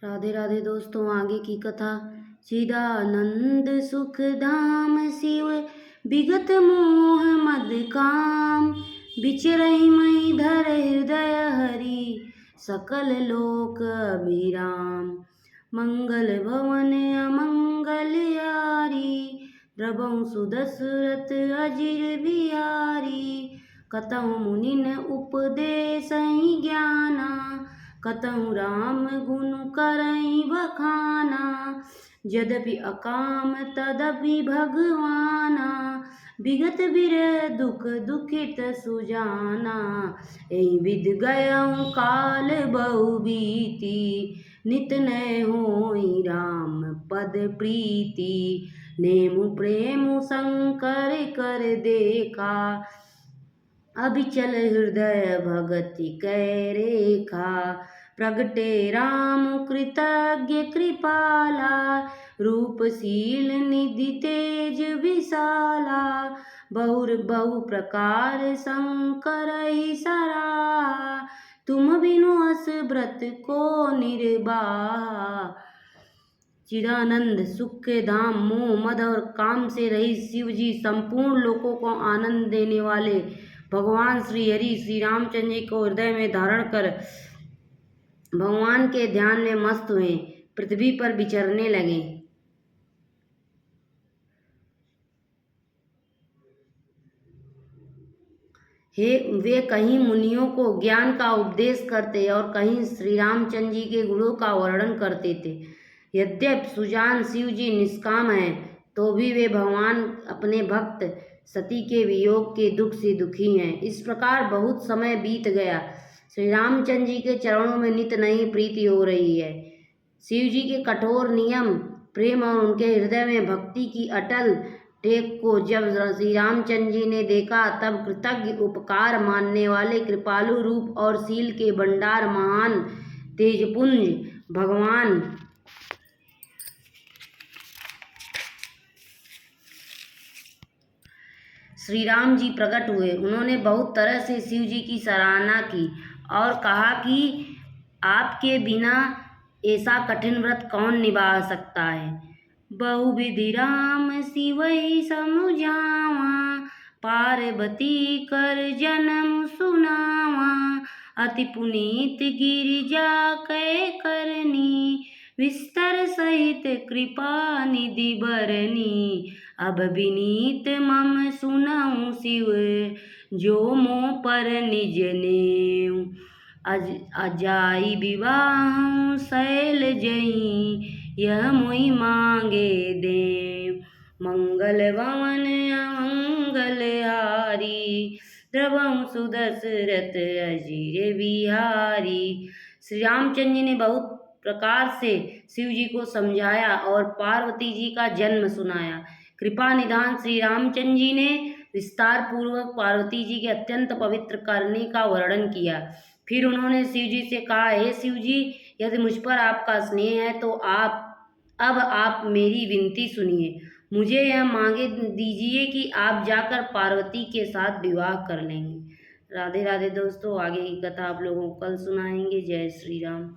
राधे राधे दोस्तों, आगे की कथा। चिदानंद सुख धाम शिव विगत मोह मद काम, बिचरहि मई धर हृदय हरि सकल लोक अभिराम। मंगल भवन अमंगल यारी, द्रवहु सुदशरथ अजिर बिहारी। कतहु मुनिन उपदेसहि ज्ञाना, कतहु राम गुण करई बखाना। यद्यपि अकाम तदपि भगवाना, विगत बिरह दुख दुखित सुजाना। एहि विधि गयऊँ काल बहु बीती, नित नय होई राम पद प्रीति। नेमु प्रेमु शंकर कर देखा, अबिचल हृदय भगति कै रेखा। प्रगटे राम कृतज्ञ कृपाला, रूपशील निधि तेज विशाला। बहु प्रकार शंकरहि सराहा, तुम बिनु अस व्रत को निर्वाहा। चिदानंद सुख के धाम, मोह मद और काम से रहित शिव जी संपूर्ण लोकों को आनंद देने वाले भगवान श्री हरि श्री रामचंद्र जी को हृदय में धारण कर भगवान के ध्यान में मस्त हुए पृथ्वी पर विचरने लगे। वे कहीं मुनियों को ज्ञान का उपदेश करते और कहीं श्री रामचंद्र जी के गुणों का वर्णन करते थे। यद्यपि सुजान शिव जी निष्काम हैं, तो भी वे भगवान अपने भक्त सती के वियोग के दुख से दुखी हैं। इस प्रकार बहुत समय बीत गया। श्री रामचंद्र जी के चरणों में नित नई प्रीति हो रही है। शिव जी के कठोर नियम, प्रेम और उनके हृदय में भक्ति की अटल टेक को जब श्री रामचंद्र जी ने देखा, तब कृतज्ञ उपकार मानने वाले कृपालु रूप और शील के भंडार महान तेजपुंज भगवान श्री राम जी प्रकट हुए। उन्होंने बहुत तरह से शिव जी की सराहना की और कहा कि आपके बिना ऐसा कठिन व्रत कौन निभा सकता है। बहुविधि राम शिवई समुझावा, पार्वती कर जन्म सुनावा। अति पुनीत गिरिजा कै करनी, विस्तर सहित कृपा निधि बरनी। अब विनीत मम सुनऊँ शिव, जो मोह पर निज नेऊ। अजाई विवाह शैल जई, यह मोहि मांगे दे। मंगल भवन अमंगल हारी, द्रवहु सुदशरथ अजिर बिहारी। श्री रामचंद्र जी ने बहुत प्रकार से शिव जी को समझाया और पार्वती जी का जन्म सुनाया। कृपा निधान श्री रामचंद्र जी ने विस्तार पूर्वक पार्वती जी के अत्यंत पवित्र करने का वर्णन किया। फिर उन्होंने शिव जी से कहा, हे शिव जी, यदि मुझ पर आपका स्नेह है तो आप मेरी विनती सुनिए। मुझे यह मांगे दीजिए कि आप जाकर पार्वती के साथ विवाह कर लेंगे। राधे राधे दोस्तों, आगे की कथा आप लोगों को कल सुनाएंगे। जय श्री राम।